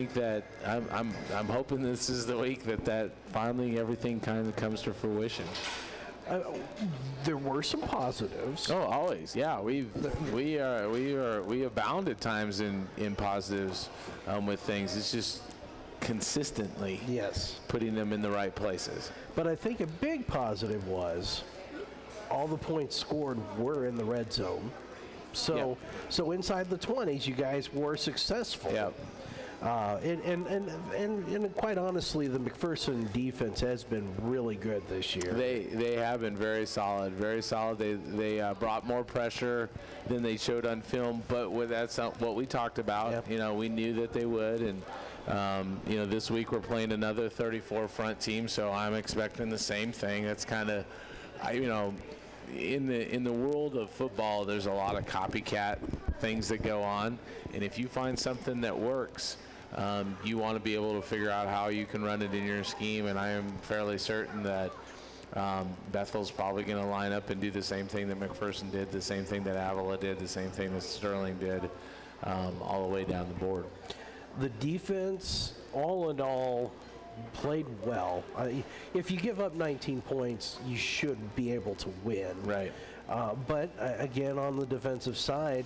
think that I'm hoping this is the week that finally everything kind of comes to fruition. There were some positives. Oh, always, yeah. We abound at times in positives with things. It's just consistently putting them in the right places. But I think a big positive was all the points scored were in the red zone. So inside the 20s, you guys were successful. Yeah. And quite honestly, the McPherson defense has been really good this year. They have been very solid, very solid. They brought more pressure than they showed on film, but that's what we talked about. Yep. You know, we knew that they would, and you know, this week we're playing another 34 front team, so I'm expecting the same thing. That's kind of, you know, in the world of football, there's a lot of copycat things that go on, and if you find something that works, you want to be able to figure out how you can run it in your scheme, and I am fairly certain that Bethel's probably going to line up and do the same thing that McPherson did, the same thing that Avila did, the same thing that Sterling did, all the way down the board. The defense, all in all, played well. If you give up 19 points, you should be able to win. Right. But again, on the defensive side,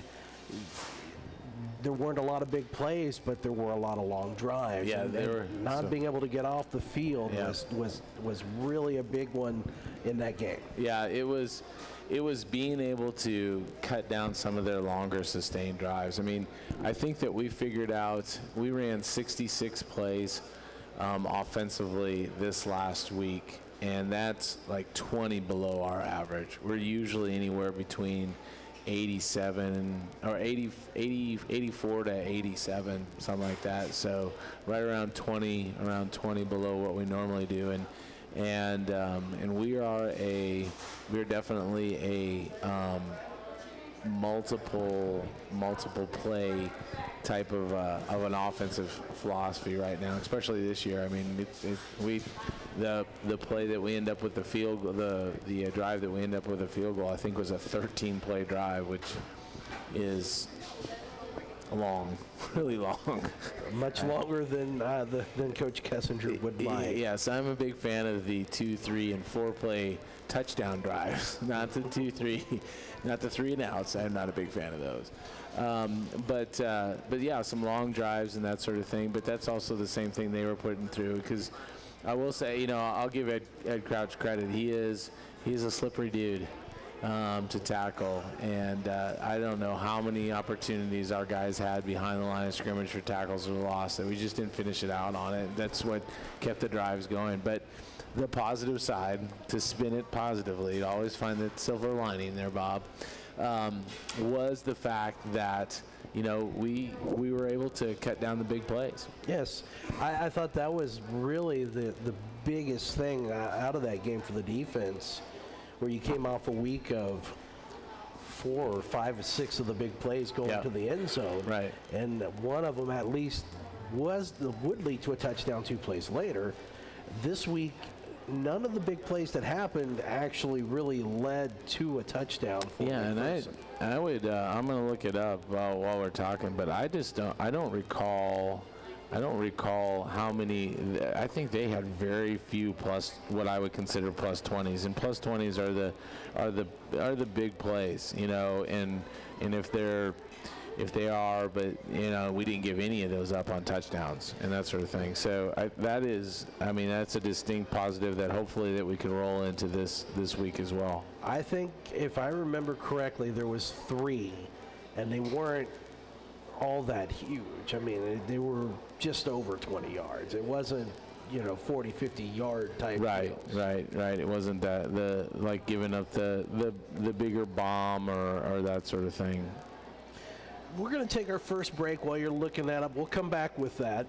there weren't a lot of big plays, but there were a lot of long drives. Yeah, they were. Not being able to get off the field was really a big one in that game. Yeah, it was being able to cut down some of their longer sustained drives. I mean, I think that we figured out, we ran 66 plays offensively this last week, and that's like 20 below our average. We're usually anywhere between 87 or 84 to 87, something like that. So right around 20 below what we normally do, and we're definitely a multiple play type of an offensive philosophy right now, especially this year. I mean, the play that we end up with the field goal, the drive that we end up with a field goal, I think was a 13-play drive, which is long, really long. Much longer than Coach Kessinger would like. Yes, I'm a big fan of the 2, 3, and 4-play touchdown drives, not the 2, 3, not the 3 and outs. I'm not a big fan of those. But yeah, some long drives and that sort of thing. But that's also the same thing they were putting through, because I will say, you know, I'll give Ed Crouch credit. He's a slippery dude to tackle, and I don't know how many opportunities our guys had behind the line of scrimmage for tackles or loss that we just didn't finish it out on it. That's what kept the drives going. But the positive side, to spin it positively, to always find the silver lining there, Bob, was the fact that, you know, we were able to cut down the big plays. Yes, I thought that was really the biggest thing out of that game for the defense, where you came off a week of 4 or 5 or 6 of the big plays going to the end zone. Right. And one of them at least would lead to a touchdown 2 plays later. This week, none of the big plays that happened actually really led to a touchdown. And I would I'm going to look it up while we're talking, but I don't recall how many. I think they had very few what I would consider plus 20s, and plus 20s are the big plays, you know, and if they are, but, you know, we didn't give any of those up on touchdowns and that sort of thing. So that's a distinct positive that hopefully that we can roll into this week as well. I think, if I remember correctly, there was 3, and they weren't all that huge. I mean, they were just over 20 yards. It wasn't, you know, 40, 50-yard type deals. Right. It wasn't that like giving up the bigger bomb or that sort of thing. We're going to take our first break while you're looking that up. We'll come back with that.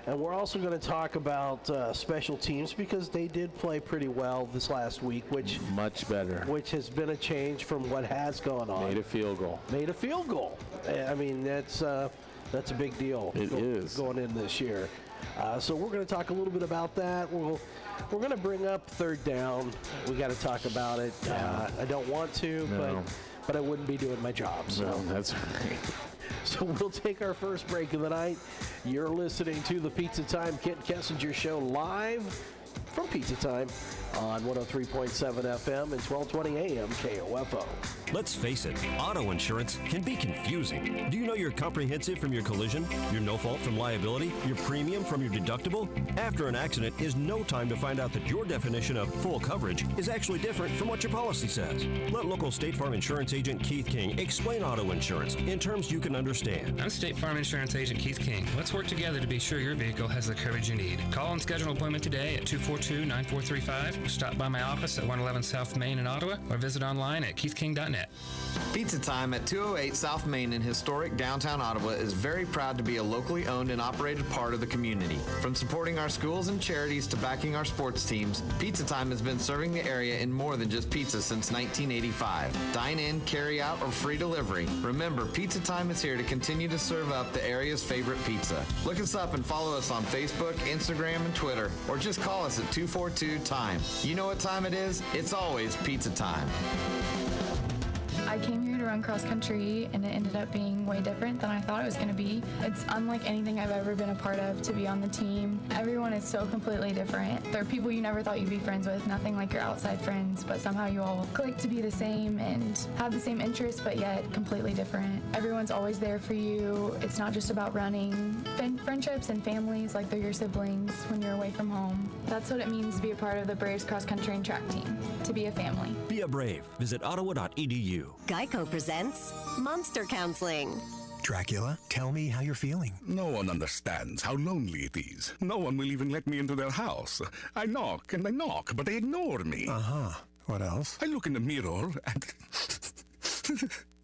And we're also going to talk about special teams, because they did play pretty well this last week, which much better, which has been a change from what has gone on. Made a field goal. I mean, that's a big deal. It is going in this year. So we're going to talk a little bit about that. We're going to bring up third down. We got to talk about it. I don't want to, but I wouldn't be doing my job. So no, that's right. So we'll take our first break of the night. You're listening to the Pizza Time Kent Kessinger Show live from Pizza Time on 103.7 FM and 1220 AM KOFO. Let's face it, auto insurance can be confusing. Do you know your comprehensive from your collision, your no fault from liability, your premium from your deductible? After an accident is no time to find out that your definition of full coverage is actually different from what your policy says. Let local State Farm Insurance Agent Keith King explain auto insurance in terms you can understand. I'm State Farm Insurance Agent Keith King. Let's work together to be sure your vehicle has the coverage you need. Call and schedule an appointment today at 242-9435. Stop by my office at 111 South Main in Ottawa or visit online at keithking.net. Pizza Time at 208 South Main in historic downtown Ottawa is very proud to be a locally owned and operated part of the community. From supporting our schools and charities to backing our sports teams, Pizza Time has been serving the area in more than just pizza since 1985. Dine in, carry out, or free delivery. Remember, Pizza Time is here to continue to serve up the area's favorite pizza. Look us up and follow us on Facebook, Instagram, and Twitter, or just call us at 242-TIME. You know what time it is? It's always Pizza Time. I came here to run cross country and it ended up being way different than I thought it was going to be. It's unlike anything I've ever been a part of to be on the team. Everyone is so completely different. There are people you never thought you'd be friends with, nothing like your outside friends, but somehow you all click to be the same and have the same interests, but yet completely different. Everyone's always there for you. It's not just about running. Friendships and families like they're your siblings when you're away from home. That's what it means to be a part of the Braves cross country and track team, to be a family. Be a Brave. Visit ottawa.edu. Geico presents Monster Counseling. Dracula, tell me how you're feeling. No one understands how lonely it is. No one will even let me into their house. I knock and I knock, but they ignore me. Uh-huh. What else? I look in the mirror and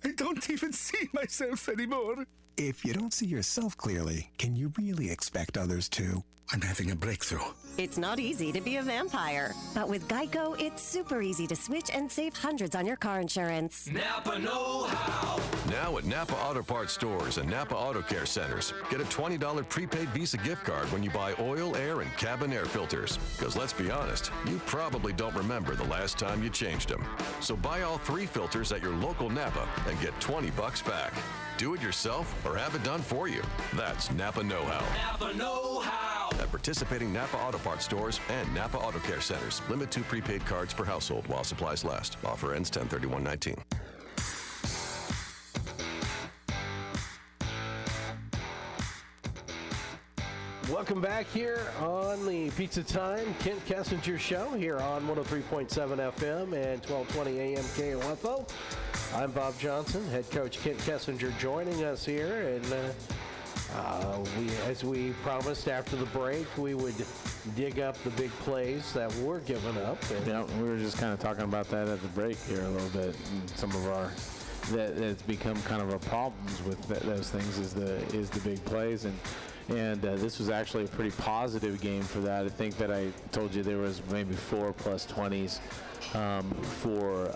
I don't even see myself anymore. If you don't see yourself clearly, can you really expect others to? I'm having a breakthrough. It's not easy to be a vampire, but with Geico, it's super easy to switch and save hundreds on your car insurance. Napa know-how. Now at Napa Auto Parts stores and Napa Auto Care centers, get a $20 prepaid Visa gift card when you buy oil, air, and cabin air filters. Because let's be honest, you probably don't remember the last time you changed them. So buy all 3 filters at your local Napa and get $20 back. Do it yourself or have it done for you. That's Napa know-how. Napa know-how. At participating Napa Auto Parts stores and Napa Auto Care centers. Limit 2 prepaid cards per household while supplies last. Offer ends 10/31/19. Welcome back here on the Pizza Time Kent Kessinger Show here on 103.7 FM and 1220 AM KOFO. I'm Bob Johnson, head coach Kent Kessinger joining us here, and as we promised after the break, we would dig up the big plays that were given up. And Yeah, we were just kind of talking about that at the break here a little bit. And some of our that's become kind of our problems with those things is the big plays, and this was actually a pretty positive game for that. I think that I told you there was maybe 4 plus 20s for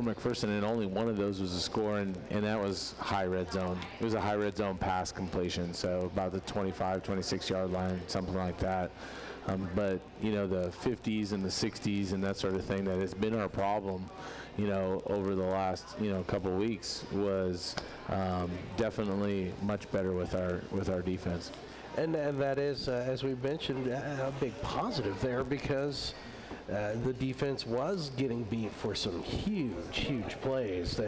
McPherson, and only one of those was a score, and that was high red zone. It was a high red zone pass completion, so about the 25, 26-yard line, something like that. But, the 50s and the 60s and that sort of thing that has been our problem, over the last, couple of weeks was definitely much better with our defense. And that is, as we mentioned, a big positive there because the defense was getting beat for some huge plays,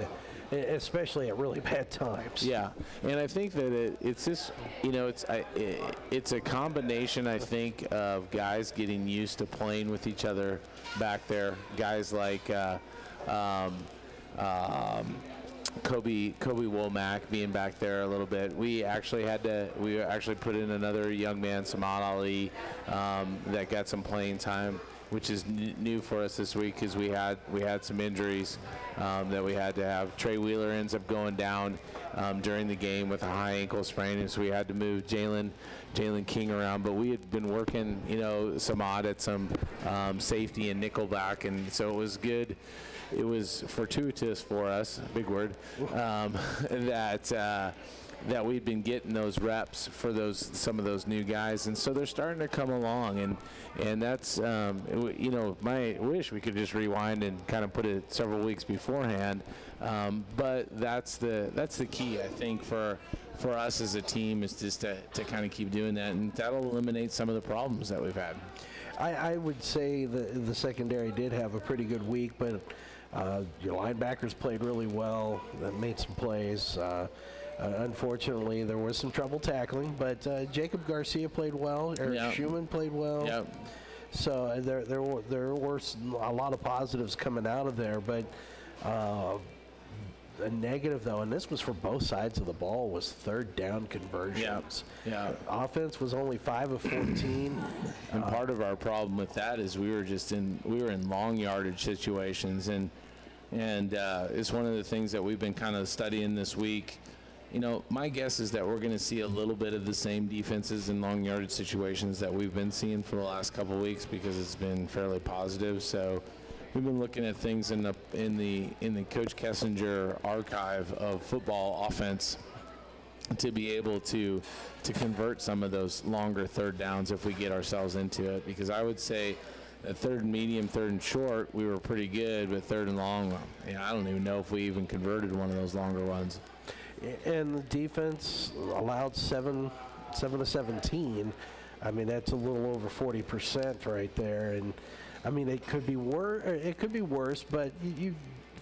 especially at really bad times. Yeah, and I think that it's just, it's a combination, I think, of guys getting used to playing with each other back there. Guys like Kobe Womack being back there a little bit. We actually put in another young man, Samad Ali, that got some playing time, which is new for us this week because we had some injuries that we had to have. Trey Wheeler ends up going down during the game with a high ankle sprain, and so we had to move Jalen King around. But we had been working, Samad at some safety and nickelback, and so it was good. It was fortuitous for us, big word, that that we'd been getting those reps for some of those new guys, and so they're starting to come along, and that's my wish we could just rewind and kind of put it several weeks beforehand, but that's the key, I think, for us as a team, is just to kind of keep doing that, and that'll eliminate some of the problems that we've had. I would say the secondary did have a pretty good week, but your linebackers played really well, made some plays. Unfortunately, there was some trouble tackling, but Jacob Garcia played well. Eric Schumann played well. Yep. So there were a lot of positives coming out of there, but a negative, though, and this was for both sides of the ball, was third down conversions. Yeah. Offense was only 5 of 14. And part of our problem with that is we were in long yardage situations, and it's one of the things that we've been kind of studying this week. My guess is that we're going to see a little bit of the same defenses in long yardage situations that we've been seeing for the last couple of weeks, because it's been fairly positive. So we've been looking at things in the Coach Kessinger archive of football offense to be able to convert some of those longer third downs if we get ourselves into it, because I would say that third and medium, third and short, we were pretty good, but third and long, I don't even know if we even converted one of those longer ones. And the defense allowed 7 of 17. I mean, that's a little over 40% right there. And I mean, it could be worse, but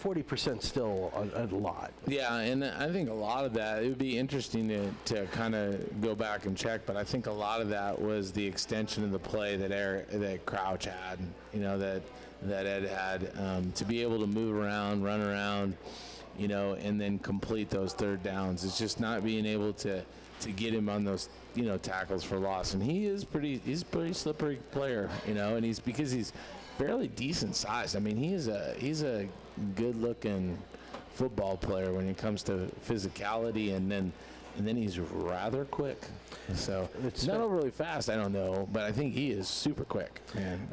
40% still a lot. Yeah, and I think a lot of that, it would be interesting to kind of go back and check, but I think a lot of that was the extension of the play that Crouch had, that Ed had, to be able to move around, run around, and then complete those third downs. It's just not being able to get him on those, tackles for loss. And he's a pretty slippery player, and because he's fairly decent size. I mean, he's a good-looking football player when it comes to physicality, and then he's rather quick. So it's not overly fast, I don't know, but I think he is super quick, man.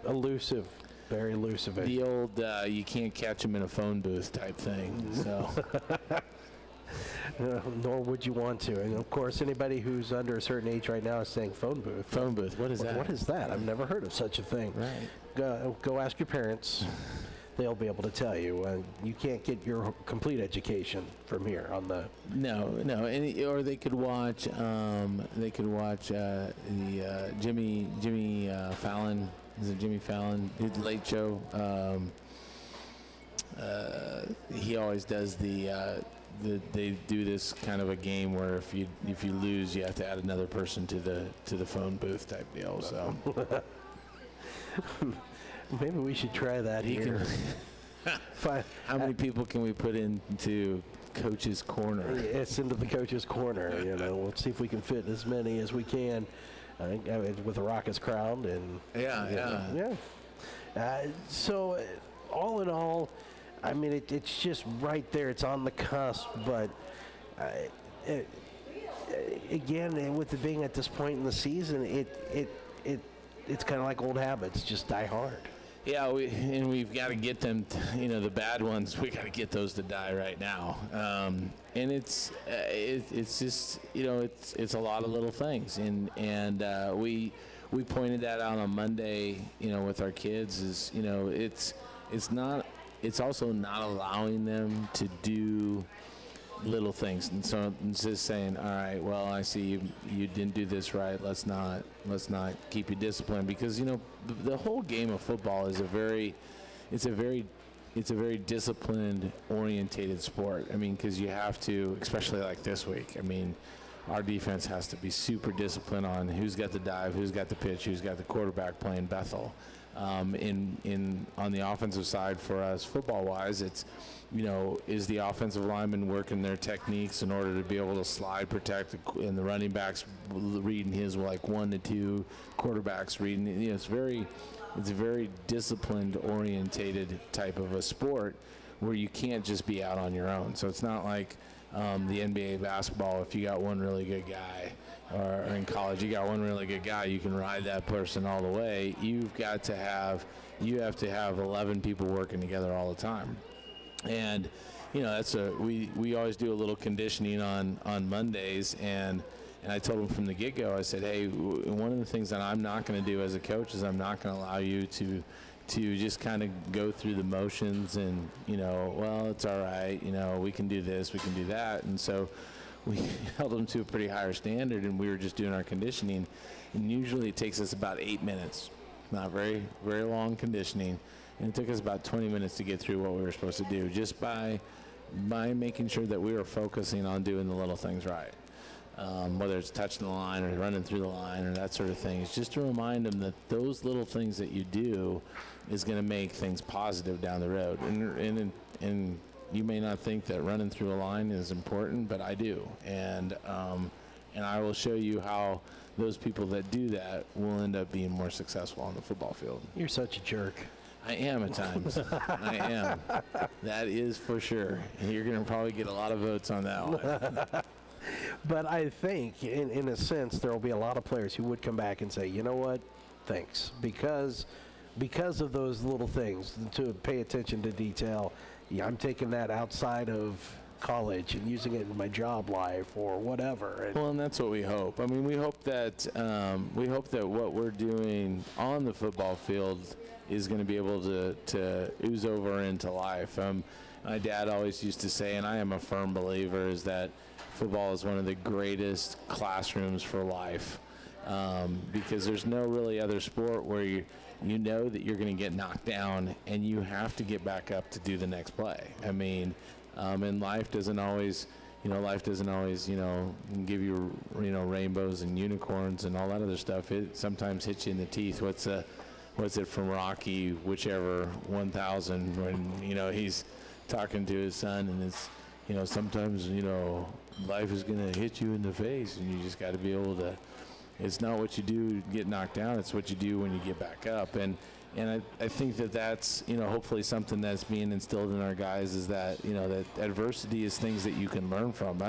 Elusive. Very elusive. The old you can't catch him in a phone booth type thing. So, nor would you want to. And of course, anybody who's under a certain age right now is saying phone booth. Phone booth. What is that? What is that? I've never heard of such a thing. Right. Go ask your parents. They'll be able to tell you. You can't get your complete education from here on the. No, or they could watch. The Jimmy Fallon. Is it Jimmy Fallon? The Late Show. He always does they do this kind of a game where if you lose, you have to add another person to the phone booth type deal. So maybe we should try that here. How many people can we put into Coach's Corner? It's into the Coach's Corner. We'll see if we can fit as many as we can. With the raucous crowd and so all in all, I mean it's just right there. It's on the cusp, but again, with it being at this point in the season, it's kind of like old habits, just die hard. Yeah, we've got to get them, the bad ones, we got to get those to die right now. And it's just, it's a lot of little things. And we pointed that out on Monday, with our kids is, it's also not allowing them to do little things. And so it's just saying, all right, well, I see you didn't do this right. Let's not keep you disciplined, because the whole game of football is a very disciplined orientated sport. I mean, because you have to, especially like this week. I mean, our defense has to be super disciplined on who's got the dive, who's got the pitch, who's got the quarterback playing Bethel. On the offensive side for us, football-wise, it's is the offensive lineman working their techniques in order to be able to slide protect, and the running backs reading his 1 to 2, quarterbacks reading. It's a very disciplined, orientated type of a sport where you can't just be out on your own. So it's not like the NBA basketball. If you got one really good guy, or in college you got one really good guy, you can ride that person all the way. You have to have 11 people working together all the time. And we always do a little conditioning on Mondays, and I told him from the get-go, I said, hey, one of the things that I'm not going to do as a coach is I'm not going to allow you to just kind of go through the motions and, well, it's all right, we can do this, we can do that. And so we held him to a pretty higher standard, and we were just doing our conditioning. And usually it takes us about 8 minutes, not very, very long conditioning. And it took us about 20 minutes to get through what we were supposed to do, just by making sure that we were focusing on doing the little things right. Whether it's touching the line or running through the line or that sort of thing. It's just to remind them that those little things that you do is going to make things positive down the road. And you may not think that running through a line is important, but I do. And I will show you how those people that do that will end up being more successful on the football field. You're such a jerk. I am at times. I am. That is for sure. And you're going to probably get a lot of votes on that one. But I think, in a sense, there will be a lot of players who would come back and say, you know what, thanks. Because of those little things, to pay attention to detail, I'm taking that outside of college and using it in my job life or whatever. And that's what we hope. I mean, we hope that what we're doing on the football field is going to be able to ooze over into life. My dad always used to say, and I am a firm believer, is that football is one of the greatest classrooms for life, because there's no really other sport where you know that you're going to get knocked down and you have to get back up to do the next play. I mean, and life doesn't always give you rainbows and unicorns and all that other stuff. It sometimes hits you in the teeth. What's it from Rocky, whichever 1000, when he's talking to his son, and it's sometimes life is going to hit you in the face, and you just got to be able to. It's not what you do to get knocked down; it's what you do when you get back up. And I think that's hopefully something that's being instilled in our guys, is that that adversity is things that you can learn from.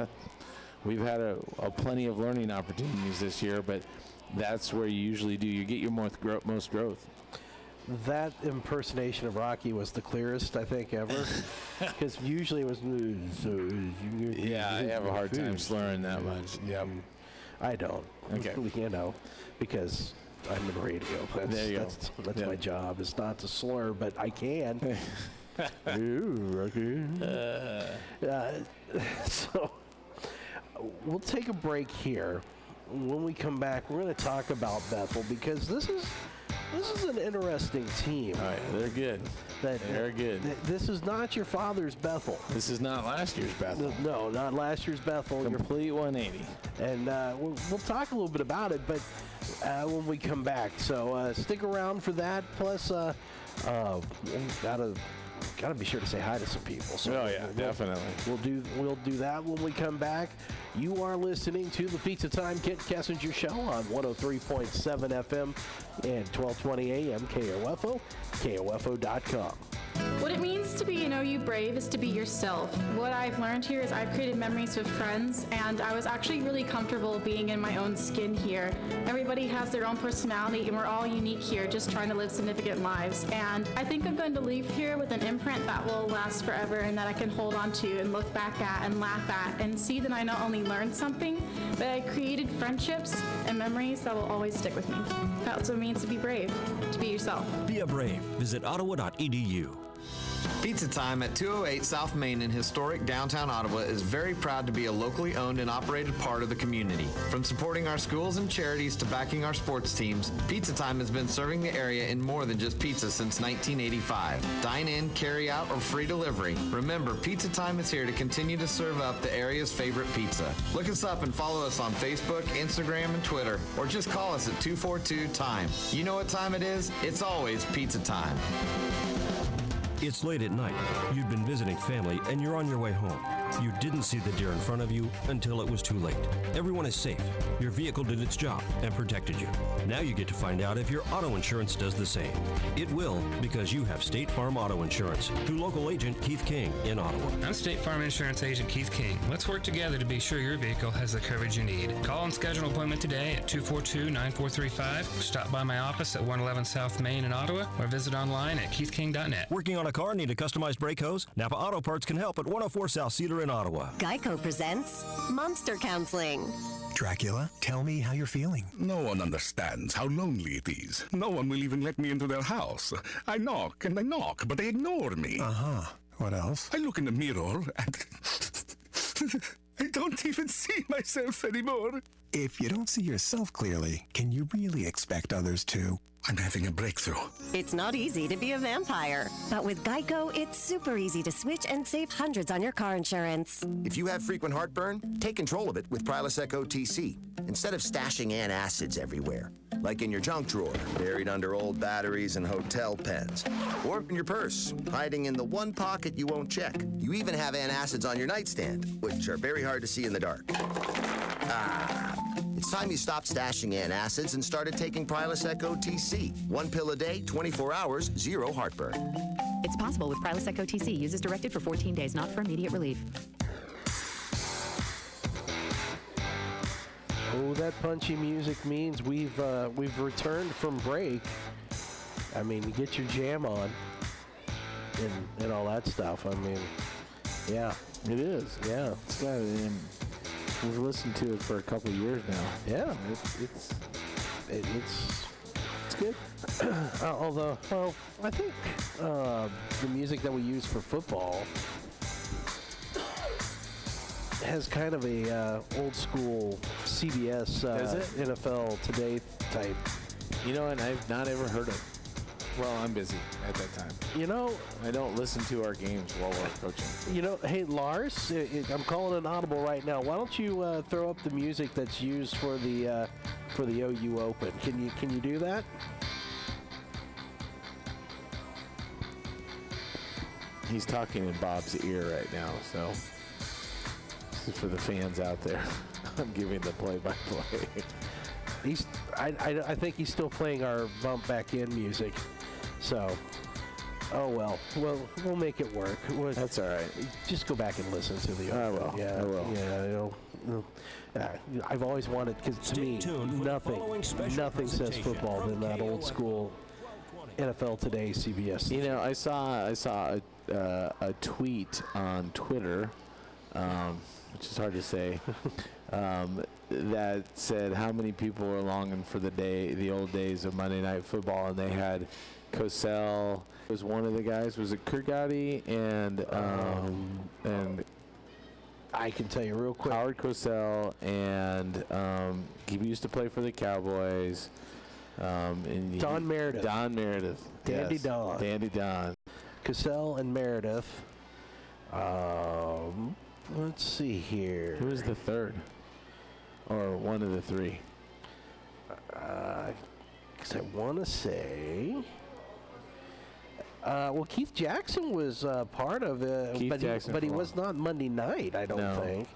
We've had a plenty of learning opportunities this year, but that's where you usually do. You get your most growth. That impersonation of Rocky was the clearest, I think, ever. Because usually it was... Yeah, I have a hard time slurring that much. Yeah, I don't. Okay. Because I'm in radio. There you go. That's my job. It's not to slur, but I can. Ooh, Rocky. So we'll take a break here. When we come back, we're going to talk about Bethel, because this is an interesting team. All right, they're good. They're good. This is not your father's Bethel. This is not last year's Bethel. No, not last year's Bethel. Complete 180. And we'll talk a little bit about it, but when we come back. So stick around for that. Plus, gotta be sure to say hi to some people. So definitely. We'll do that when we come back. You are listening to the Pizza Time Kent Kessinger Show on 103.7 FM and 1220 AM KOFO, KOFO.com. What it means to be you brave is to be yourself. What I've learned here is I've created memories with friends, and I was actually really comfortable being in my own skin here. Everybody has their own personality, and we're all unique here, just trying to live significant lives. And I think I'm going to leave here with an imprint that will last forever, and that I can hold on to and look back at and laugh at and see that I not only learned something, but I created friendships and memories that will always stick with me. That's what it means to be brave, to be yourself. Be a brave. Visit ottawa.edu. Pizza Time at 208 South Main in historic downtown Ottawa is very proud to be a locally owned and operated part of the community. From supporting our schools and charities to backing our sports teams, Pizza Time has been serving the area in more than just pizza since 1985. Dine in, carry out, or free delivery. Remember, Pizza Time is here to continue to serve up the area's favorite pizza. Look us up and follow us on Facebook, Instagram, and Twitter, or just call us at 242-TIME. You know what time it is? It's always Pizza Time. It's late at night. You've been visiting family and you're on your way home. You didn't see the deer in front of you until it was too late. Everyone is safe. Your vehicle did its job and protected you. Now you get to find out if your auto insurance does the same. It will, because you have State Farm Auto Insurance through local agent Keith King in Ottawa. I'm State Farm Insurance Agent Keith King. Let's work together to be sure your vehicle has the coverage you need. Call and schedule an appointment today at 242-9435. Stop by my office at 111 South Main in Ottawa or visit online at keithking.net. Working on a car? Need a customized brake hose? Napa Auto Parts can help at 104 South Cedar in Ottawa. Geico presents Monster Counseling. Dracula, tell me how you're feeling. No one understands how lonely it is. No one will even let me into their house. I knock and I knock, but they ignore me. Uh-huh. What else? I look in the mirror and I don't even see myself anymore. If you don't see yourself clearly, can you really expect others to? I'm having a breakthrough. It's not easy to be a vampire, but with Geico, it's super easy to switch and save hundreds on your car insurance. If you have frequent heartburn, take control of it with Prilosec OTC instead of stashing antacids everywhere, like in your junk drawer, buried under old batteries and hotel pens, or in your purse, hiding in the one pocket you won't check. You even have antacids on your nightstand, which are very hard to see in the dark. It's time you stopped stashing antacids and started taking Prilosec OTC. 1 pill a day, 24 hours, zero heartburn. It's possible with Prilosec OTC. Use as directed for 14 days, not for immediate relief. Oh, that punchy music means we've returned from break. I mean, you get your jam on and all that stuff. I mean, yeah. It is. Yeah. It's got it. We've listened to it for a couple of years now. Yeah. It's good. Although, well, I think the music that we use for football has kind of a old school CBS NFL Today type. You know, and I've not ever heard it. Well, I'm busy at that time. You know, I don't listen to our games while we're coaching. You know, hey Lars, I'm calling an audible right now. Why don't you throw up the music that's used for the OU Open? Can you do that? He's talking in Bob's ear right now, so this is for the fans out there. I'm giving the play-by-play. I think he's still playing our bump back in music. So, oh well. Well, we'll make it work. That's all right. Just go back and listen to the. I will. Yeah, I will. Yeah, I've always wanted, because to me, nothing says football than that old school NFL Today CBS. You know, I saw a tweet on Twitter, which is hard to say. That said how many people were longing for the old days of Monday Night Football, and they had Cosell was one of the guys. Was it Kurgati and I can tell you real quick. Howard Cosell, and he used to play for the Cowboys. And Don Meredith. Don Meredith. Dandy yes. Don. Dandy Don. Cosell and Meredith. Let's see here. Who was the third? Or one of the three? Because I want to say... well, Keith Jackson was part of it, but he was not Monday night, I don't think.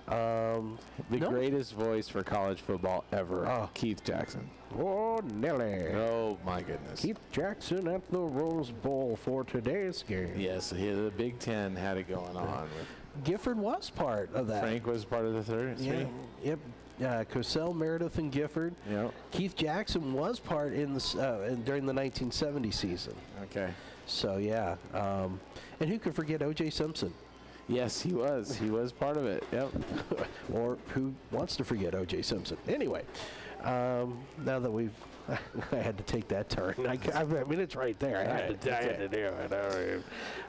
The greatest voice for college football ever, Keith Jackson. Oh, Nelly. Oh, my goodness. Keith Jackson at the Rose Bowl for today's game. Yes, the Big Ten had it going on. Gifford was part of that. Frank was part of the third. Yeah. Yep. Cosell, Meredith, and Gifford. Yep. Keith Jackson was part during the 1970 season. Okay. So, yeah. And who could forget O.J. Simpson? Yes, he was. He was part of it. Yep. Or who wants to forget O.J. Simpson? Anyway, now that we've... I had to take that turn. I mean, it's right there. I had to do it.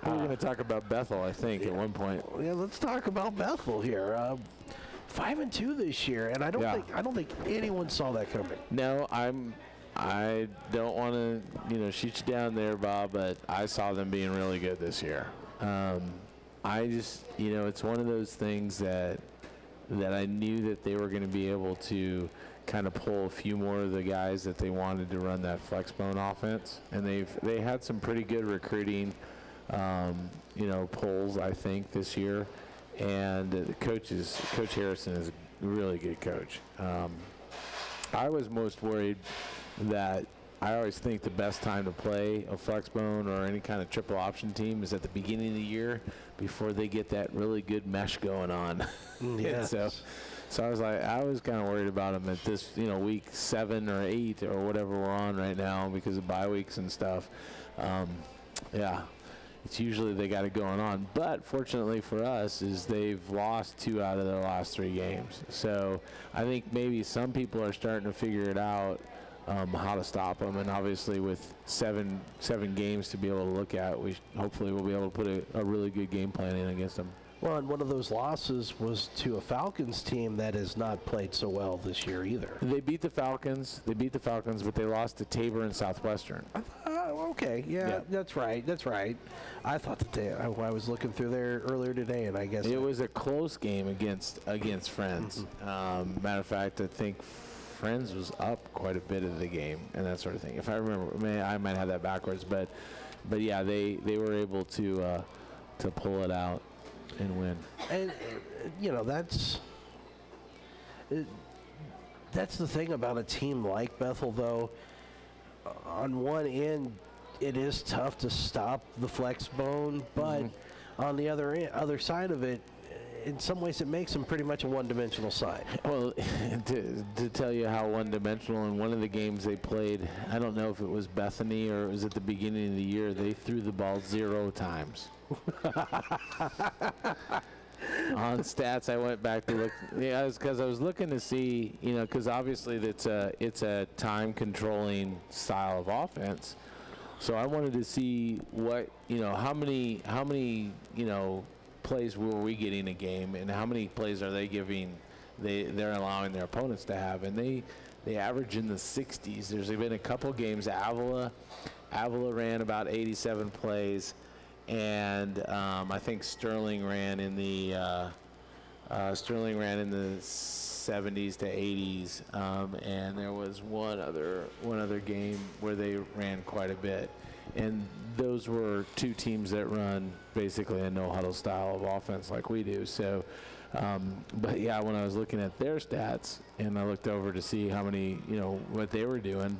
We're going to talk about Bethel, I think, at one point. Yeah, let's talk about Bethel here. 5-2 this year, and I don't think anyone saw that coming. No, I don't want to shoot you down there, Bob, but I saw them being really good this year. I just it's one of those things that I knew that they were going to be able to kind of pull a few more of the guys that they wanted to run that flex bone offense, and they had some pretty good recruiting pulls, I think, this year. And Coach Harrison is a really good coach. I was most worried that I always think the best time to play a flexbone or any kind of triple option team is at the beginning of the year before they get that really good mesh going on. Yes. So I was kind of worried about them at this, week 7 or 8 or whatever we're on right now because of bye weeks and stuff. It's usually they got it going on. But fortunately for us is they've lost 2 out of their last 3 games. So I think maybe some people are starting to figure it out, how to stop them. And obviously with seven games to be able to look at, hopefully we'll be able to put a really good game plan in against them. Well, and one of those losses was to a Falcons team that has not played so well this year either. They beat the Falcons, but they lost to Tabor and Southwestern. Okay, yeah, that's right. I thought that I was looking through there earlier today, and I guess it was a close game against Friends. Matter of fact, I think Friends was up quite a bit of the game and that sort of thing. If I remember, I might have that backwards, but yeah, they were able to pull it out and win. And that's the thing about a team like Bethel, though. On one end, it is tough to stop the flex bone, but on the other side of it, in some ways it makes them pretty much a one-dimensional side. Well, to tell you how one-dimensional, in one of the games they played, I don't know if it was Bethany or it was at the beginning of the year, they threw the ball 0 times. On stats, I went back to look. Yeah, because I was looking to see, because obviously it's a time controlling style of offense. So I wanted to see what how many plays were we getting a game, and how many plays are they giving? They're allowing their opponents to have, and they average in the 60s. There's been a couple games. Avila ran about 87 plays. And I think Sterling ran in the 70s to 80s, and there was one other game where they ran quite a bit, and those were 2 teams that run basically a no huddle style of offense like we do. So, but yeah, when I was looking at their stats and I looked over to see how many what they were doing,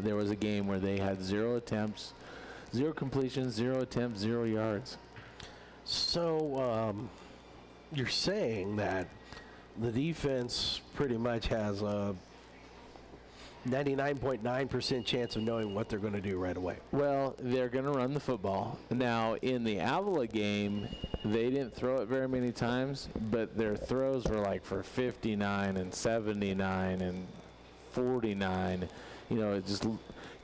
there was a game where they had 0 attempts. 0 completions, 0 attempts, 0 yards. So you're saying that the defense pretty much has a 99.9% chance of knowing what they're going to do right away. Well, they're going to run the football. Now, in the Avila game, they didn't throw it very many times, but their throws were like for 59 and 79 and 49. It just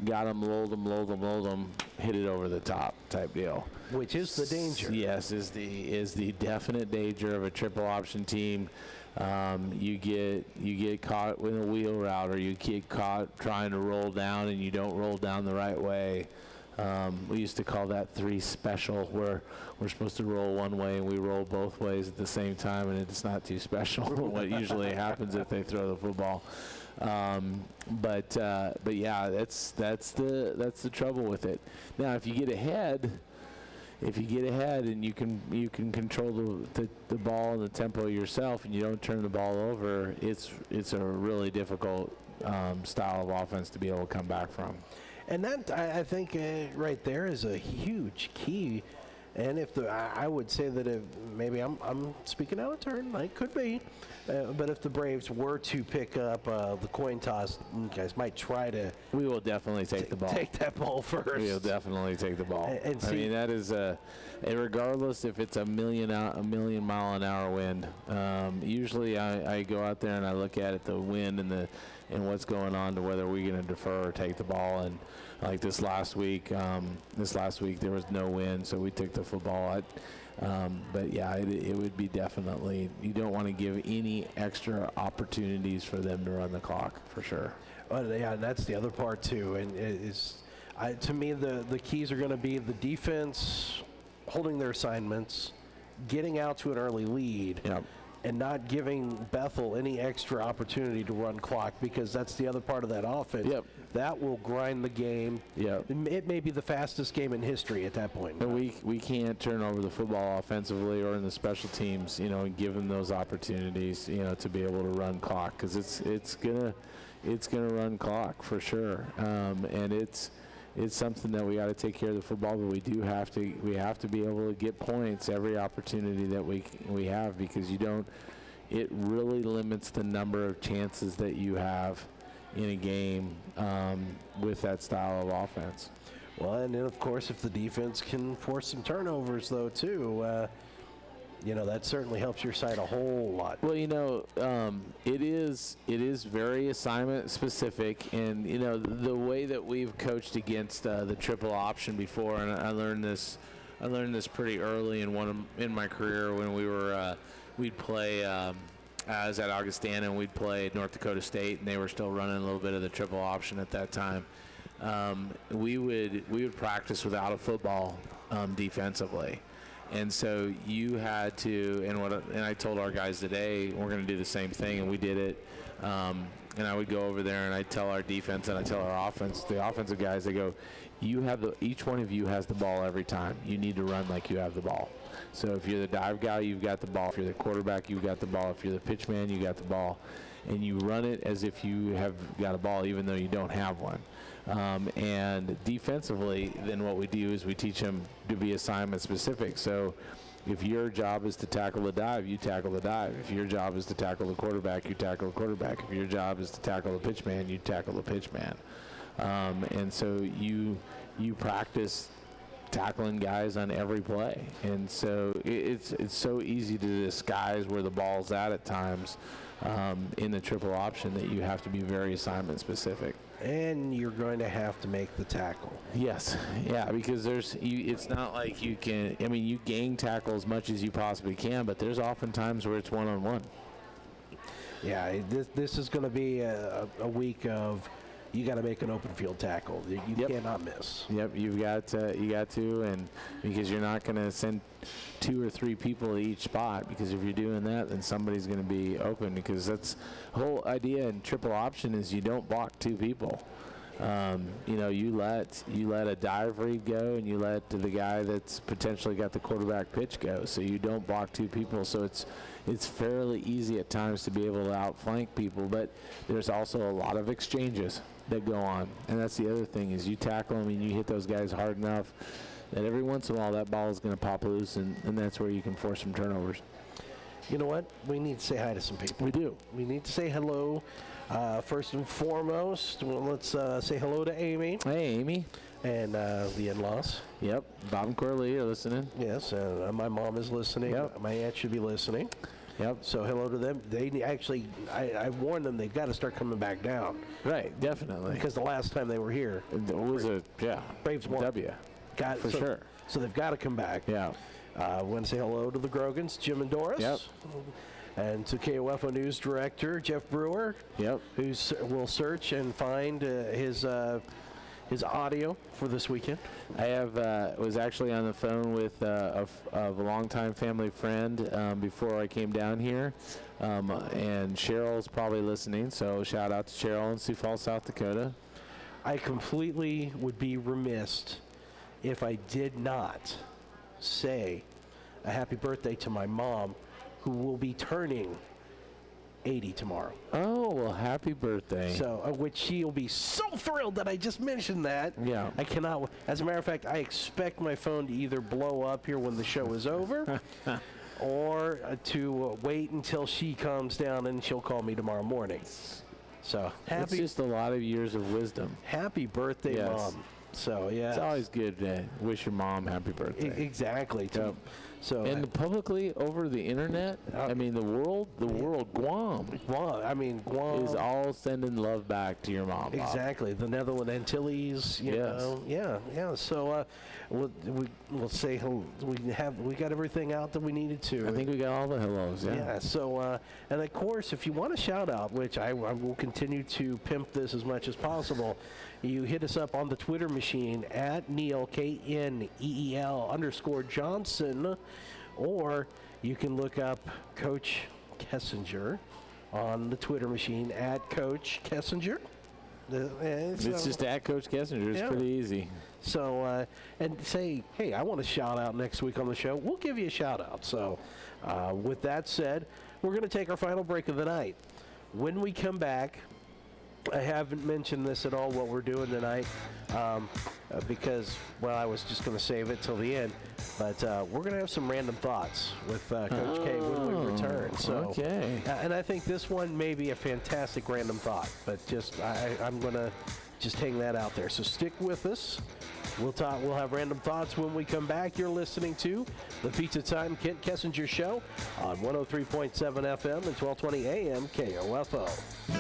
got them, lulled them, hit it over the top type deal. Which is the danger. Yes, is the definite danger of a triple option team. You get caught with a wheel route, or you get caught trying to roll down and you don't roll down the right way. We used to call that 3 special, where we're supposed to roll one way and we roll both ways at the same time, and it's not too special. What usually happens if they throw the football. But yeah, that's the trouble with it. Now, if you get ahead and you can control the ball and the tempo yourself, and you don't turn the ball over, it's a really difficult style of offense to be able to come back from. And that, I think, right there is a huge key. And I would say that if maybe I'm speaking out of turn, I could be, but if the Braves were to pick up the coin toss, you guys might try to. We will definitely take the ball. Take that ball first. We will definitely take the ball. And I mean, that is regardless if it's a million mile an hour wind. Usually, I go out there and I look at it, the wind and what's going on, to whether we're going to defer or take the ball. And like this last week there was no wind, so we took the football. But yeah, it would be definitely, you don't want to give any extra opportunities for them to run the clock, for sure. Yeah, and that's the other part too. And to me, the keys are going to be the defense holding their assignments, getting out to an early lead, and not giving Bethel any extra opportunity to run clock, because that's the other part of that offense. Yep. That will grind the game. Yep. It may be the fastest game in history at that point. And we can't turn over the football offensively or in the special teams, and give them those opportunities, to be able to run clock, because it's gonna run clock for sure, and it's something that we got to take care of the football, but we have to be able to get points every opportunity that we have, because it really limits the number of chances that you have in a game with that style of offense. Well, and then of course, if the defense can force some turnovers, though, too, that certainly helps your side a whole lot. Well, it is very assignment specific, and the way that we've coached against the triple option before, and I learned this pretty early in my career when we'd play. I was at Augustana, and we'd play North Dakota State, and they were still running a little bit of the triple option at that time. We would practice without a football defensively. And so you had to, and I told our guys today, we're going to do the same thing, and we did it. And I would go over there, and I'd tell our defense, and I tell our offense, the offensive guys, they go, each one of you has the ball every time. You need to run like you have the ball. So if you're the dive guy, you've got the ball. If you're the quarterback, you've got the ball. If you're the pitch man, you got the ball. And you run it as if you have got a ball, even though you don't have one. And defensively, then what we do is we teach them to be assignment specific. So if your job is to tackle the dive, you tackle the dive. If your job is to tackle the quarterback, you tackle the quarterback. If your job is to tackle the pitch man, you tackle the pitch man. And so you practice tackling guys on every play. And so it's so easy to disguise where the ball's at times in the triple option that you have to be very assignment specific. And you're going to have to make the tackle. Yes, yeah, because it's not like you can. I mean, you gang tackle as much as you possibly can, but there's often times where it's one-on-one. Yeah, this is going to be a week of you got to make an open field tackle. You cannot miss. Yep, you got to, and because you're not going to send 2 or 3 people to each spot, because if you're doing that, then somebody's going to be open, because that's the whole idea in triple option is you don't block 2 people. You let a dive read go, and you let the guy that's potentially got the quarterback pitch go, so you don't block 2 people. So it's fairly easy at times to be able to outflank people, but there's also a lot of exchanges that go on, and that's the other thing is you tackle them and you hit those guys hard enough that every once in a while that ball is going to pop loose, and that's where you can force some turnovers. You know what? We need to say hi to some people. We do. We need to say hello. First and foremost, let's say hello to Amy. Hey, Amy. And the in-laws. Yep. Bob and Corley are listening. Yes, my mom is listening. Yep. My aunt should be listening. Yep. So hello to them. They actually, I warned them they've got to start coming back down. Right, definitely. Because the last time they were here, it was Braves won. W. For sure. So they've got to come back. Yeah. I want to say hello to the Grogans, Jim and Doris. Yep. And to KOFO News Director Jeff Brewer. Yep. Who will search and find his audio for this weekend. I was actually on the phone with a longtime family friend before I came down here, and Cheryl's probably listening, so shout out to Cheryl in Sioux Falls, South Dakota. I completely would be remiss if I did not say a happy birthday to my mom, who will be turning 80 tomorrow. Oh, well, happy birthday. So, which she'll be so thrilled that I just mentioned that. Yeah. I cannot. As a matter of fact, I expect my phone to either blow up here when the show is over or to wait until she calms down and she'll call me tomorrow morning. So, it's just a lot of years of wisdom. Happy birthday, yes. Mom. So, yeah. It's always good to wish your mom happy birthday. Exactly. Yep. So and publicly over the internet, I mean the world, Guam. Guam is all sending love back to your mom. Exactly, Bob. the Netherlands Antilles. You know, yeah. So we'll say hello. We got everything out that we needed to. I think we got all the hellos. Yeah. Yeah. So and of course, if you want a shout out, which I will continue to pimp this as much as possible, you hit us up on the Twitter machine at Neil KNEEL _Johnson. Or you can look up Coach Kessinger on the Twitter machine at Coach Kessinger. It's just at Coach Kessinger. It's pretty easy. So, and say, hey, I want a shout out next week on the show. We'll give you a shout out. So, with that said, we're going to take our final break of the night. When we come back, I haven't mentioned this at all, what we're doing tonight, because, well, I was just going to save it till the end. But we're going to have some random thoughts with Coach K when we return. So, okay. And I think this one may be a fantastic random thought, but just I'm going to just hang that out there. So stick with us. We'll talk. We'll have random thoughts when we come back. You're listening to the Pizza Time Kent Kessinger Show on 103.7 FM and 1220 AM KOFO.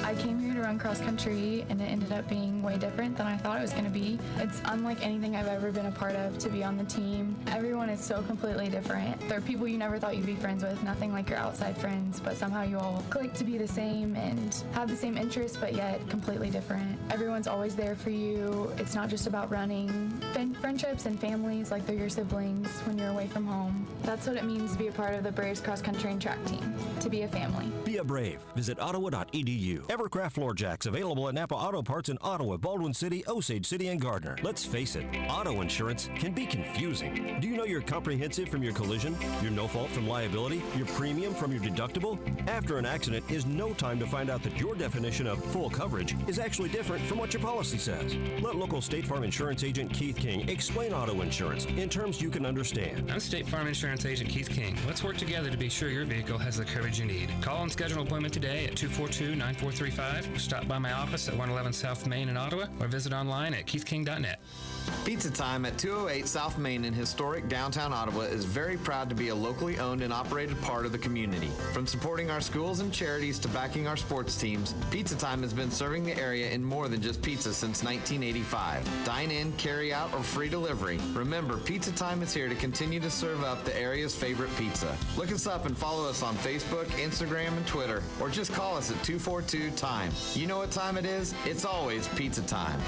I came here to run cross country, and it ended up being way different than I thought it was going to be. It's unlike anything I've ever been a part of to be on the team. Everyone is so completely different. There are people you never thought you'd be friends with, nothing like your outside friends, but somehow you all click to be the same and have the same interests, but yet completely different. Everyone's always there for you. It's not just about running. Friendships and families like they're your siblings when you're away from home. That's what it means to be a part of the Braves cross country and track team, to be a family. Be a Brave. Visit ottawa.edu. Evercraft floor jacks available at Napa Auto Parts in Ottawa, Baldwin City, Osage City, and Gardner. Let's face it, auto insurance can be confusing. Do you know you're comprehensive from your collision, your no-fault from liability, your premium from your deductible? After an accident is no time to find out that your definition of full coverage is actually different from what your policy says. Let local State Farm insurance agent Keith King explain auto insurance in terms you can understand. I'm State Farm Insurance Agent Keith King. Let's work together to be sure your vehicle has the coverage you need. Call and schedule an appointment today at 242-9435. Stop by my office at 111 South Main in Ottawa or visit online at keithking.net. Pizza Time at 208 South Main in historic downtown Ottawa is very proud to be a locally owned and operated part of the community. From supporting our schools and charities to backing our sports teams, Pizza Time has been serving the area in more than just pizza since 1985. Dine in, carry out, or free delivery. Remember, Pizza Time is here to continue to serve up the area's favorite pizza. Look us up and follow us on Facebook, Instagram, and Twitter, or just call us at 242-TIME. You know what time it is? It's always Pizza Time.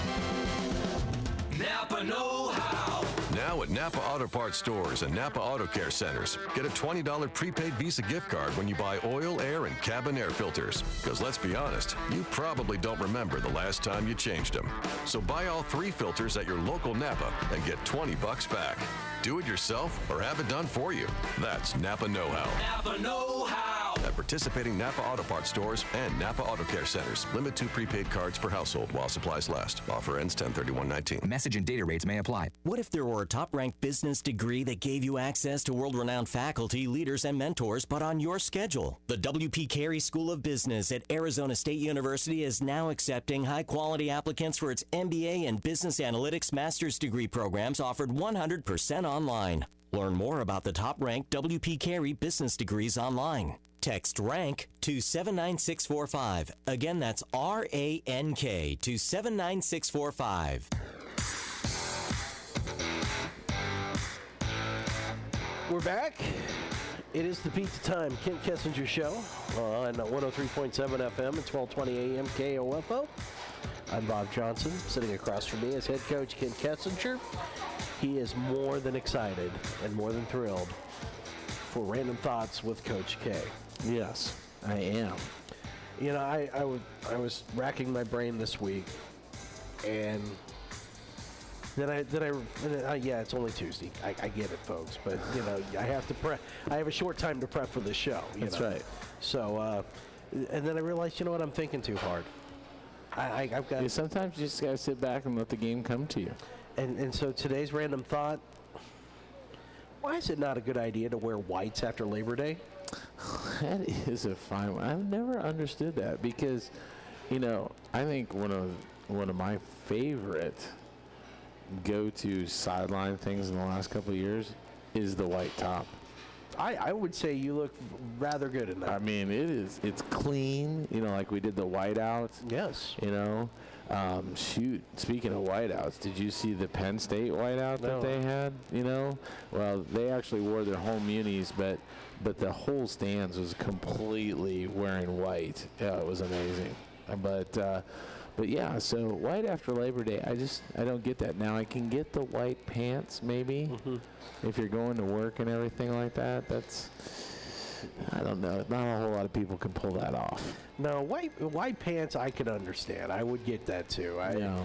Napa know-how. Now at Napa Auto Parts stores and Napa Auto Care centers, get a $20 prepaid Visa gift card when you buy oil, air, and cabin air filters. Because let's be honest, you probably don't remember the last time you changed them. So buy all 3 filters at your local Napa and get $20 back. Do it yourself or have it done for you. That's Napa know-how. Napa know-how. At participating Napa Auto Parts stores and Napa Auto Care centers. Limit 2 prepaid cards per household while supplies last. Offer ends 10/31/19. Message and data rates may apply. What if there were a top-ranked business degree that gave you access to world-renowned faculty, leaders, and mentors, but on your schedule? The W.P. Carey School of Business at Arizona State University is now accepting high-quality applicants for its MBA and Business Analytics master's degree programs offered 100% online. Learn more about the top-ranked W.P. Carey business degrees online. Text RANK to 79645. Again, that's RANK to 79645. We're back. It is the Pizza Time Kent Kessinger Show on 103.7 FM and 1220 AM KOFO. I'm Bob Johnson. Sitting across from me is head coach Kent Kessinger. He is more than excited and more than thrilled for Random Thoughts with Coach K. Yes, I am. You know, I was racking my brain this week, and yeah, it's only Tuesday. I get it, folks, but you know, I have to prep. I have a short time to prep for this show. That's right. So, and then I realized, you know what, I'm thinking too hard. I've got. Yeah, sometimes you just gotta sit back and let the game come to you. And so today's random thought: why is it not a good idea to wear whites after Labor Day? That is a fine one. I've never understood that because, you know, I think one of my favorite go-to sideline things in the last couple of years is the white top. I would say you look rather good in that. I mean, it's clean, you know, like we did the whiteouts. Yes. You know, shoot, speaking of whiteouts, did you see the Penn State whiteout that they had? You know, well, they actually wore their home unis, but the whole stands was completely wearing white. Yeah, it was amazing. But yeah, so white after Labor Day, I don't get that. Now I can get the white pants maybe if you're going to work and everything like that. I don't know. Not a whole lot of people can pull that off. No, white pants I could understand. I would get that too. I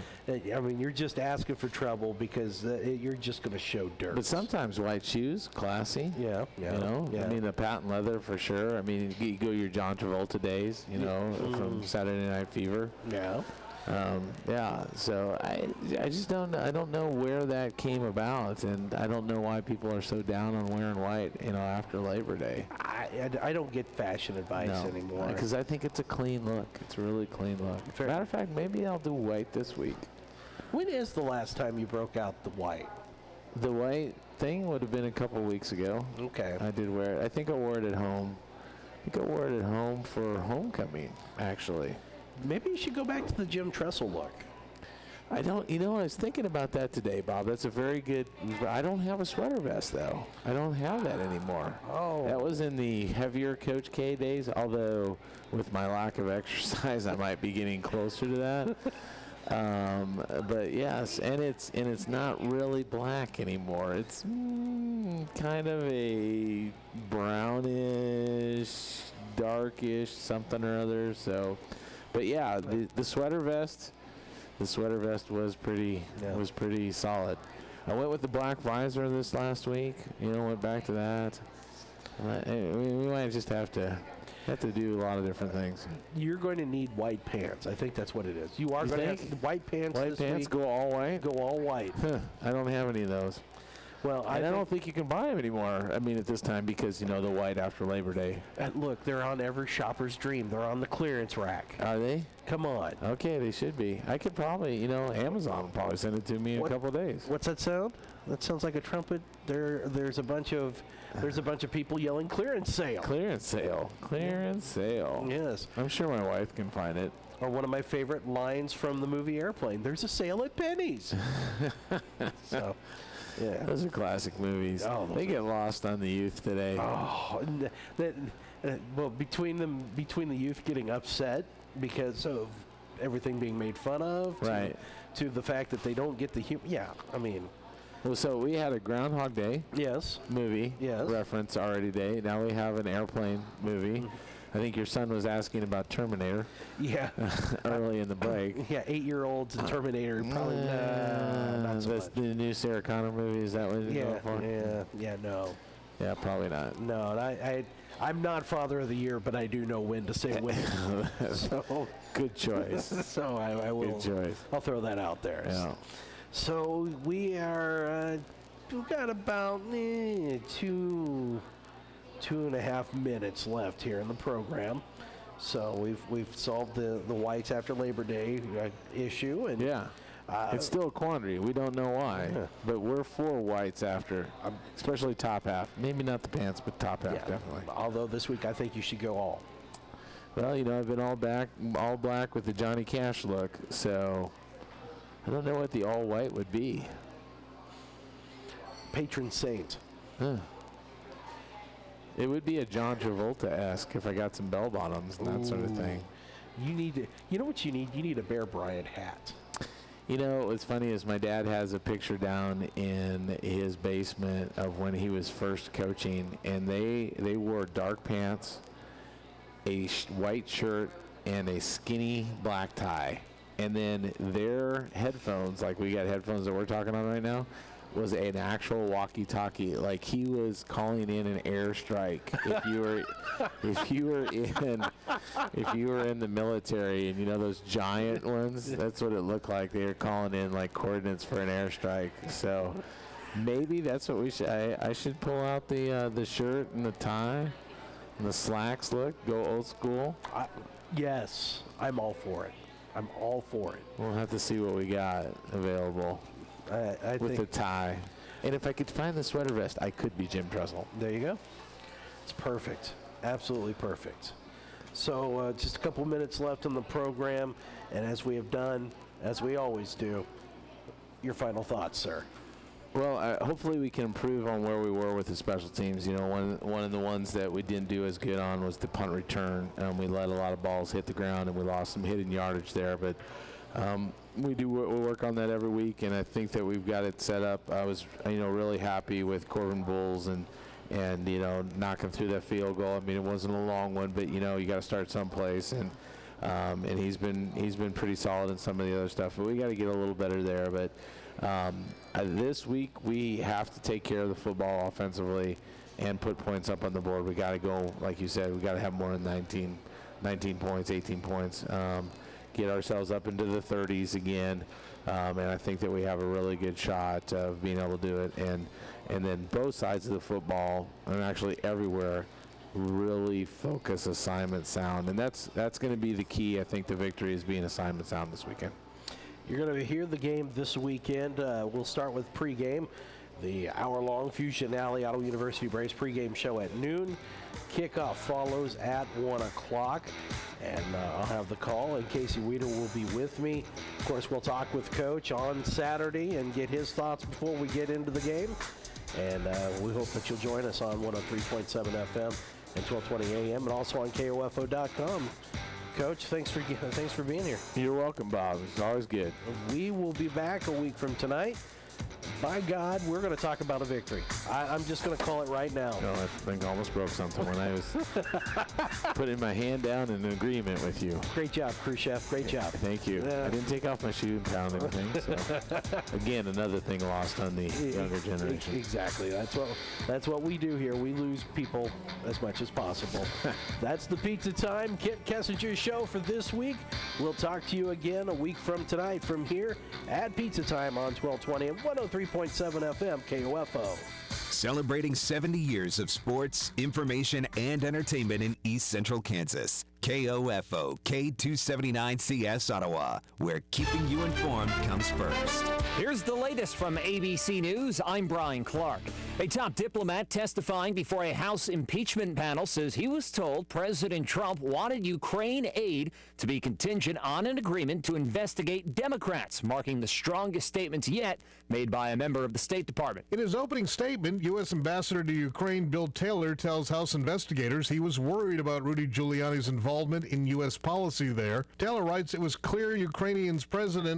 mean, you're just asking for trouble because you're just going to show dirt. But sometimes white shoes, classy. Yeah. You know, I mean, the patent leather for sure. I mean, you go your John Travolta days, you know, from Saturday Night Fever. Yeah. So I just don't know where that came about, and I don't know why people are so down on wearing white, you know, after Labor Day. I don't get fashion advice anymore. Because I think it's a clean look. It's a really clean look. Matter of fact, maybe I'll do white this week. When is the last time you broke out the white? The white thing would have been a couple weeks ago. Okay. I did wear it. I think I wore it at home. I think I wore it at home for homecoming, actually. Maybe you should go back to the Jim Tressel look. I don't, you know, I was thinking about that today, Bob. That's a very good, I don't have a sweater vest, though. I don't have that anymore. Oh. That was in the heavier Coach K days, although with my lack of exercise, I might be getting closer to that. But yes, and it's not really black anymore. It's kind of a brownish, darkish, something or other, so... But yeah, the sweater vest was pretty solid. I went with the black visor this last week. You know, went back to that. We might just have to do a lot of different things. You're going to need white pants. I think that's what it is. You are going to have white pants. White pants go all white. Go all white. Huh, I don't have any of those. Well, I don't think you can buy them anymore. I mean, at this time, because, you know, the white after Labor Day. Look, they're on every shopper's dream. They're on the clearance rack. Are they? Come on. Okay, they should be. I could probably, you know, Amazon will probably send it to me in a couple of days. What's that sound? That sounds like a trumpet. There's a bunch of people yelling clearance sale. Clearance sale. Clearance sale. Yes. I'm sure my wife can find it. Or one of my favorite lines from the movie Airplane. There's a sale at Penny's. So... Yeah, those are classic movies. Oh, they get lost on the youth today. Oh, well, between the youth getting upset because of everything being made fun of, right, to the fact that they don't get the humor. Yeah, I mean. Well, so we had a Groundhog Day movie reference already today. Now we have an Airplane movie. Mm-hmm. I think your son was asking about Terminator. Yeah. Early in the break. Yeah, 8-year-olds and Terminator. Probably not so much. The new Sarah Connor movie, is that what you're going for? Yeah, no. Yeah, probably not. No, and I'm not Father of the Year, but I do know when to say when. So good choice. So I will. Good choice. I'll throw that out there. Yeah. So we are. We've got about 2.5 minutes left here in the program. So we've solved the whites after Labor Day issue, and it's still a quandary. We don't know why, but we're for whites after, especially top half. Maybe not the pants, but top half definitely. Although this week I think you should go all. Well, you know, I've been all black with the Johnny Cash look, so I don't know what the all white would be. Patron saint. Huh. It would be a John Travolta-esque if I got some bell bottoms and that sort of thing. You know what you need? You need a Bear Bryant hat. You know, what's funny is my dad has a picture down in his basement of when he was first coaching, and they wore dark pants, a white shirt, and a skinny black tie. And then their headphones, like we got headphones that we're talking on right now, was an actual walkie-talkie. Like he was calling in an airstrike. if you were in the military, and you know those giant ones, that's what it looked like. They were calling in like coordinates for an airstrike. So maybe that's what we should. I should pull out the shirt and the tie and the slacks. Look, go old school. Yes, I'm all for it. I'm all for it. We'll have to see what we got available. I with think the tie. And if I could find the sweater vest, I could be Jim Tressel. There you go. It's perfect. Absolutely perfect. So just a couple minutes left in the program. And as we have done, as we always do, your final thoughts, sir. Well, hopefully we can improve on where we were with the special teams. You know, one of the ones that we didn't do as good on was the punt return. We let a lot of balls hit the ground, and we lost some hidden yardage there. But we work on that every week, and I think that we've got it set up. I was, really happy with Corbin Bowles and and knocking through that field goal. I mean, it wasn't a long one, but you got to start someplace, and he's been pretty solid in some of the other stuff. But we got to get a little better there. But this week we have to take care of the football offensively and put points up on the board. We got to go, like you said, we got to have more than 19 points, 18 points. Get ourselves up into the 30s again, and I think that we have a really good shot of being able to do it. And then both sides of the football, and actually everywhere, really focus assignment sound, and that's going to be the key. I think the victory is being assignment sound this weekend. You're going to hear the game this weekend. We'll start with pregame. The hour-long Fusion Alley Ottawa University Braves pregame show at noon. Kickoff follows at 1 o'clock. And I'll have the call, and Casey Weeder will be with me. Of course, we'll talk with Coach on Saturday and get his thoughts before we get into the game. And we hope that you'll join us on 103.7 FM and 1220 AM, and also on KOFO.com. Coach, thanks for being here. You're welcome, Bob. It's always good. We will be back a week from tonight. By God, we're going to talk about a victory. I'm just going to call it right now. I think I almost broke something when I was putting my hand down in agreement with you. Great job, crew chef. Great job. Thank you. I didn't take off my shoe and pound anything. So. Again, another thing lost on the younger generation. Exactly. That's what we do here. We lose people as much as possible. That's the Pizza Time Kent Kessinger show for this week. We'll talk to you again a week from tonight from here at Pizza Time on 1220 and 103.7 FM KOFO. Celebrating 70 years of sports, information, and entertainment in East Central Kansas. KOFO, K279CS Ottawa, where keeping you informed comes first. Here's the latest from ABC News. I'm Brian Clark. A top diplomat testifying before a House impeachment panel says he was told President Trump wanted Ukraine aid to be contingent on an agreement to investigate Democrats, marking the strongest statements yet made by a member of the State Department. In his opening statement, U.S. Ambassador to Ukraine Bill Taylor tells House investigators he was worried about Rudy Giuliani's involvement in U.S. policy there. Taylor writes it was clear Ukrainian's president